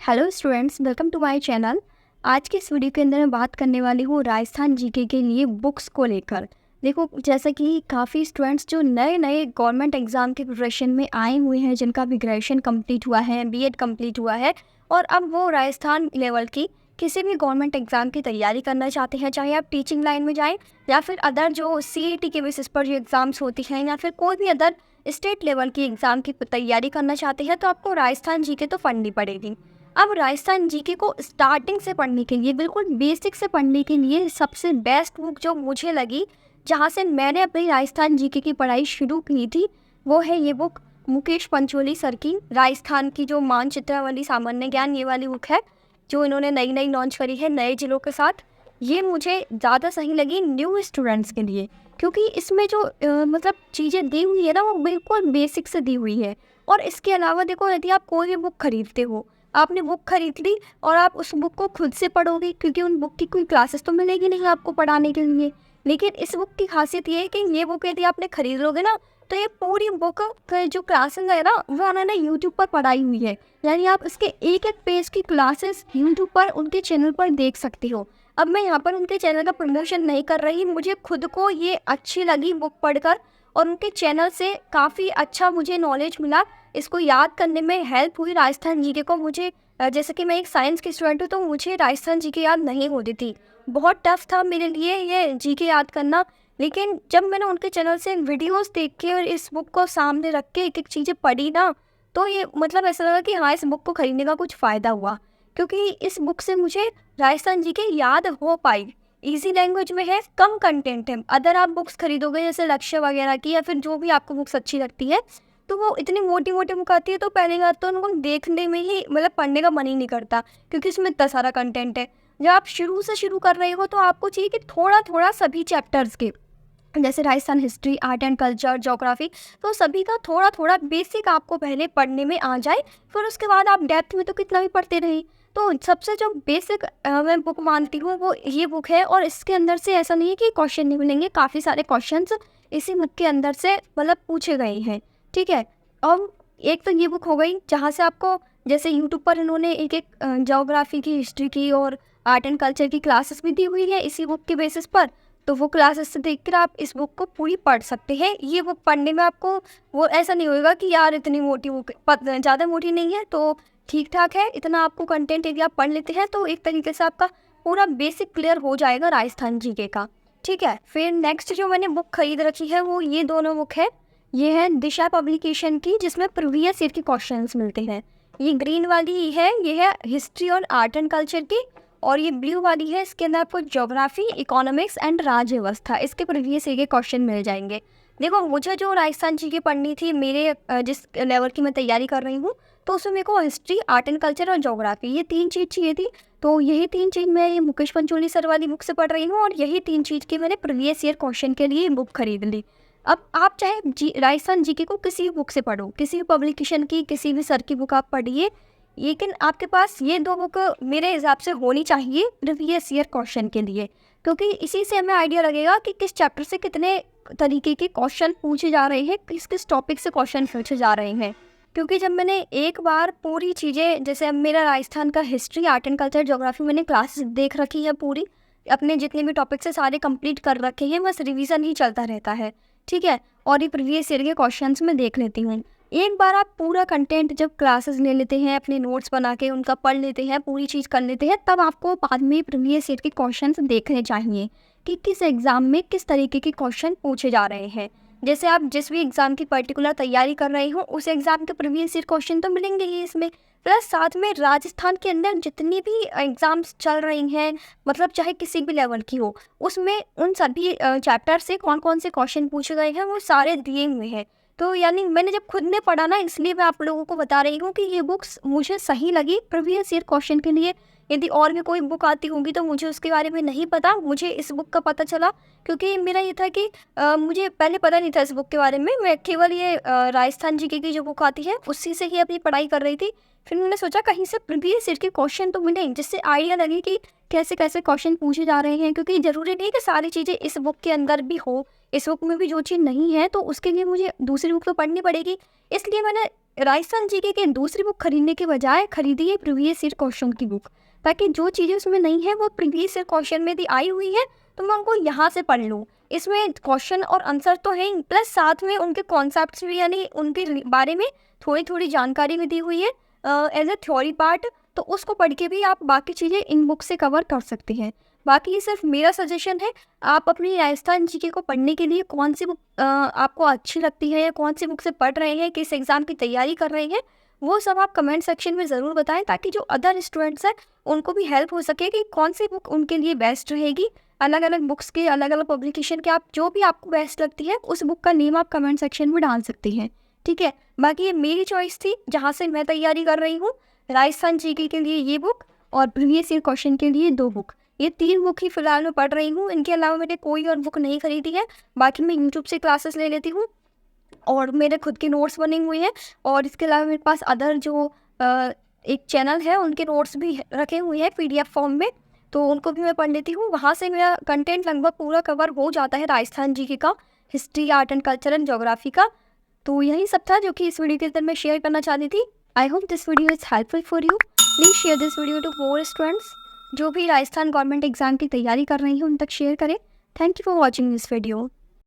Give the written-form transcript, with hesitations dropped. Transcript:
Hello students, welcome to my channel. आज के इस वीडियो के अंदर मैं बात करने वाली हूँ राजस्थान जीके के लिए बुक्स को लेकर। देखो, जैसा कि काफ़ी स्टूडेंट्स जो नए नए गवर्नमेंट एग्ज़ाम के प्रिपरेशन में आए हुए हैं, जिनका भी ग्रेजुएशन कंप्लीट हुआ है, बीएड कंप्लीट हुआ है और अब वो राजस्थान लेवल की किसी भी गवर्नमेंट एग्ज़ाम की तैयारी करना चाहते हैं, चाहे आप टीचिंग लाइन में जाएँ या फिर अदर जो सीईटी के बेसिस पर जो एग्ज़ाम्स होती हैं या फिर कोई भी अदर स्टेट लेवल की एग्ज़ाम की तैयारी करना चाहते हैं, तो आपको राजस्थान जीके तो पढ़नी पड़ेगी। अब राजस्थान जीके को स्टार्टिंग से पढ़ने के लिए, बिल्कुल बेसिक से पढ़ने के लिए सबसे बेस्ट बुक जो मुझे लगी, जहाँ से मैंने अपनी राजस्थान जीके की पढ़ाई शुरू की थी, वो है ये बुक मुकेश पंचोली सर की राजस्थान की जो मानचित्रावली सामान्य ज्ञान, ये वाली बुक है जो इन्होंने नई नई लॉन्च करी है नए जिलों के साथ। ये मुझे ज़्यादा सही लगी न्यू स्टूडेंट्स के लिए, क्योंकि इसमें जो मतलब चीज़ें दी हुई है ना, वो बिल्कुल बेसिक से दी हुई है। और इसके अलावा देखो, यदि आप कोई भी बुक खरीदते हो, आपने बुक खरीद ली और आप उस बुक को खुद से पढ़ोगे, क्योंकि उन बुक की कोई क्लासेस तो मिलेगी नहीं आपको पढ़ाने के लिए। लेकिन इस बुक की खासियत ये है कि ये बुक यदि आपने खरीद लोगे ना, तो ये पूरी बुक जो क्लासेस है ना, वो उन्होंने यूट्यूब पर पढ़ाई हुई है। यानी आप इसके एक एक पेज की क्लासेस यूट्यूब पर उनके चैनल पर देख सकते हो। अब मैं यहाँ पर उनके चैनल का प्रमोशन नहीं कर रही, मुझे खुद को ये अच्छी लगी बुक पढ़कर और उनके चैनल से काफ़ी अच्छा मुझे नॉलेज मिला। इसको याद करने में हेल्प हुई राजस्थान जीके को। मुझे जैसे कि मैं एक साइंस की स्टूडेंट हूँ, तो मुझे राजस्थान जीके याद नहीं होती थी, बहुत टफ था मेरे लिए ये जीके याद करना। लेकिन जब मैंने उनके चैनल से वीडियोस देख के और इस बुक को सामने रख के एक एक चीज़ें पढ़ी ना, तो ये मतलब ऐसा लगा कि हाँ, इस बुक को खरीदने का कुछ फ़ायदा हुआ, क्योंकि इस बुक से मुझे राजस्थान जीके याद हो पाई। इजी लैंग्वेज में है, कम कंटेंट है। अदर आप बुक्स खरीदोगे जैसे लक्ष्य वगैरह की या फिर जो भी आपको बुक्स अच्छी लगती है, तो वो इतनी मोटी मोटी बुक आती है, तो पहली बात तो उनको देखने में ही मतलब पढ़ने का मन ही नहीं करता, क्योंकि उसमें इतना सारा कंटेंट है। जब आप शुरू से शुरू कर रहे हो, तो आपको चाहिए कि थोड़ा थोड़ा सभी चैप्टर्स के, जैसे Rajasthan history, art and culture, geography, तो सभी का थोड़ा थोड़ा बेसिक आपको पहले पढ़ने में आ जाए, फिर उसके बाद आप डेप्थ में तो कितना भी पढ़ते रहें। तो सबसे जो बेसिक मैं बुक मानती हूँ वो ये बुक है। और इसके अंदर से ऐसा नहीं है कि क्वेश्चन नहीं मिलेंगे, काफ़ी सारे क्वेश्चंस इसी बुक के अंदर से मतलब पूछे गए हैं। ठीक है। और एक तो ये बुक हो गई जहाँ से आपको, जैसे यूट्यूब पर इन्होंने एक एक ज्योग्राफी की, हिस्ट्री की और आर्ट एंड कल्चर की क्लासेस भी दी हुई है इसी बुक के बेसिस पर, तो वो क्लासेस से देखकर आप इस बुक को पूरी पढ़ सकते हैं। ये बुक पढ़ने में आपको वो ऐसा नहीं होगा कि यार इतनी मोटी बुक, ज़्यादा मोटी नहीं है, तो ठीक ठाक है। इतना आपको कंटेंट यदि आप पढ़ लेते हैं, तो एक तरीके से आपका पूरा बेसिक क्लियर हो जाएगा राजस्थान जीके का। ठीक है। फिर नेक्स्ट जो मैंने बुक खरीद रखी है वो ये दोनों बुक है। ये है दिशा पब्लिकेशन की, जिसमें प्रीवियस ईयर के क्वेश्चंस मिलते हैं। ये ग्रीन वाली है, ये है हिस्ट्री और आर्ट एंड कल्चर की। और ये ब्लू वाली है, इसके अंदर आपको ज्योग्राफी, इकोनॉमिक्स एंड राज्य व्यवस्था, इसके प्रीवियस ईयर के क्वेश्चन मिल जाएंगे। देखो, मुझे जो राजस्थान जी की पढ़नी थी, मेरे जिस लेवल की मैं तैयारी कर रही हूँ, तो उसमें मेरे को हिस्ट्री, आर्ट एंड कल्चर और ज्योग्राफी, ये तीन चीज़ चाहिए थी। तो यही तीन चीज़ मैं ये मुकेश पंचोली सर वाली बुक से पढ़ रही हूँ, और यही तीन चीज़ की मैंने प्रीवियस ईयर क्वेश्चन के लिए बुक खरीद ली। अब आप चाहे राजस्थान जीके को किसी भी बुक से पढ़ो, किसी भी पब्लिकेशन की, किसी भी सर की बुक आप पढ़िए, लेकिन आपके पास ये दो बुक मेरे हिसाब से होनी चाहिए प्रीवियस ईयर क्वेश्चन के लिए, क्योंकि इसी से हमें आइडिया लगेगा कि किस चैप्टर से कितने तरीके के क्वेश्चन पूछे जा रहे हैं, किस किस टॉपिक से क्वेश्चन पूछे जा रहे हैं। क्योंकि जब मैंने एक बार पूरी चीज़ें, जैसे अब मेरा राजस्थान का history, art and culture, geography मैंने क्लासेस देख रखी है पूरी, अपने जितने भी टॉपिक से सारे कंप्लीट कर रखे हैं, बस रिवीजन ही चलता रहता है। ठीक है। और ये प्रीवियस ईयर के क्वेश्चंस मैं देख लेती हूँ। एक बार आप पूरा कंटेंट जब क्लासेस ले लेते हैं, अपने नोट्स बना के उनका पढ़ लेते हैं, पूरी चीज़ कर लेते हैं, तब आपको बाद में प्रीवियस ईयर के क्वेश्चंस देखने चाहिए कि किस एग्ज़ाम में किस तरीके के क्वेश्चन पूछे जा रहे हैं। जैसे आप जिस भी एग्ज़ाम की पर्टिकुलर तैयारी कर रहे हो, उस एग्ज़ाम के प्रीवियस ईयर क्वेश्चन तो मिलेंगे ही इसमें, प्लस साथ में राजस्थान के अंदर जितनी भी एग्ज़ाम्स चल रही हैं, मतलब चाहे किसी भी लेवल की हो, उसमें उन सभी चैप्टर से कौन कौन से क्वेश्चन पूछे गए हैं वो सारे दिए हुए हैं। तो यानी मैंने जब खुद ने पढ़ा ना, इसलिए मैं आप लोगों को बता रही हूँ कि ये बुक्स मुझे सही लगी प्रीवियस ईयर क्वेश्चन के लिए। यदि और भी कोई बुक आती होगी तो मुझे उसके बारे में नहीं पता, मुझे इस बुक का पता चला, क्योंकि मेरा ये था कि मुझे पहले पता नहीं था इस बुक के बारे में। मैं केवल ये राजस्थान जीके की जो बुक आती है उसी से ही अपनी पढ़ाई कर रही थी। फिर मैंने सोचा कहीं से प्रीवियस ईयर के क्वेश्चन तो मिले, जिससे आइडिया लगे कि कैसे कैसे क्वेश्चन पूछे जा रहे हैं, क्योंकि ज़रूरी नहीं कि सारी चीज़ें इस बुक के अंदर भी हो। इस बुक में भी जो चीज़ नहीं है, तो उसके लिए मुझे दूसरी बुक तो पढ़नी पड़ेगी। इसलिए मैंने राजस्थान जीके के दूसरी बुक खरीदने के बजाय खरीदिए प्रीवियस ईयर क्वेश्चन की बुक, ताकि जो चीज़ें उसमें नहीं है वो प्रीवियस ईयर क्वेश्चन में भी आई हुई है, तो मैं उनको यहाँ से पढ़ लूँ। इसमें क्वेश्चन और आंसर तो है, प्लस साथ में उनके कॉन्सेप्ट्स भी, यानी उनके बारे में थोड़ी थोड़ी जानकारी भी दी हुई है एज ए थ्योरी पार्ट, तो उसको पढ़ के भी आप बाकी चीज़ें इन बुक से कवर कर सकते हैं। बाकी ये सिर्फ मेरा सजेशन है, आप अपनी राजस्थान जीके को पढ़ने के लिए कौन सी बुक आपको अच्छी लगती है, या कौन सी बुक से पढ़ रहे हैं, किस एग्ज़ाम की तैयारी कर रहे हैं, वो सब आप कमेंट सेक्शन में ज़रूर बताएं, ताकि जो अदर स्टूडेंट्स हैं उनको भी हेल्प हो सके कि कौन सी बुक उनके लिए बेस्ट रहेगी। अलग अलग बुक्स के, अलग अलग पब्लिकेशन के, आप जो भी आपको बेस्ट लगती है उस बुक का नेम आप कमेंट सेक्शन में डाल सकती हैं, ठीक है। बाकी ये मेरी चॉइस थी, जहाँ से मैं तैयारी कर रही हूँ। राजस्थान जीके के लिए ये बुक और प्रीवियस ईयर क्वेश्चन के लिए 2 बुक, ये 3 बुक ही फिलहाल मैं पढ़ रही हूँ। इनके अलावा मैंने कोई और बुक नहीं खरीदी है। बाकी मैं यूट्यूब से क्लासेस ले लेती हूँ और मेरे खुद के नोट्स बने हुए हैं, और इसके अलावा मेरे पास अदर जो एक चैनल है उनके नोट्स भी रखे हुए हैं PDF फॉर्म में, तो उनको भी मैं पढ़ लेती हूँ। वहाँ से मेरा कंटेंट लगभग पूरा कवर हो जाता है राजस्थान जीके का, history, art and culture and geography का। तो यही सब था जो कि इस वीडियो के अंदर मैं शेयर करना चाहती थी। I hope this video is helpful for you. Please share this video to more students जो भी राजस्थान गवर्नमेंट एग्जाम की तैयारी कर रही हैं, उन तक शेयर करें। Thank you for watching this video.